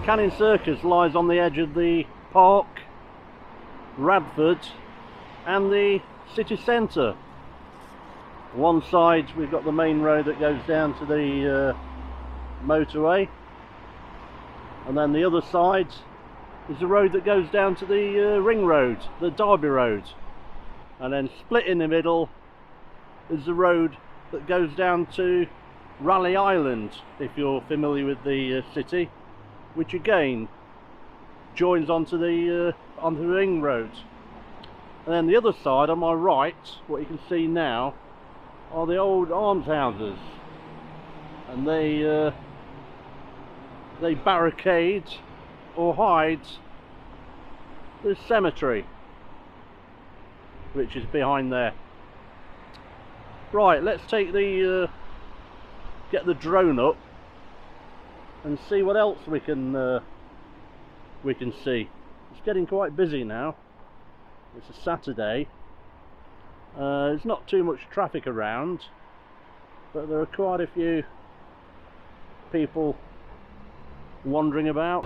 Canning Circus lies on the edge of the park, Radford and the city centre. One side we've got the main road that goes down to the motorway, and then the other side is the road that goes down to the ring road, the Derby Road, and then split in the middle is the road that goes down to Raleigh Island, if you're familiar with the city, which again joins onto the ring road. And then the other side on my right, what you can see now, are the old almshouses, and they barricade or hide the cemetery, which is behind there. Right, let's take the get the drone up and see what else we can see. It's getting quite busy now. It's a Saturday. There's not too much traffic around, but there are quite a few people wandering about.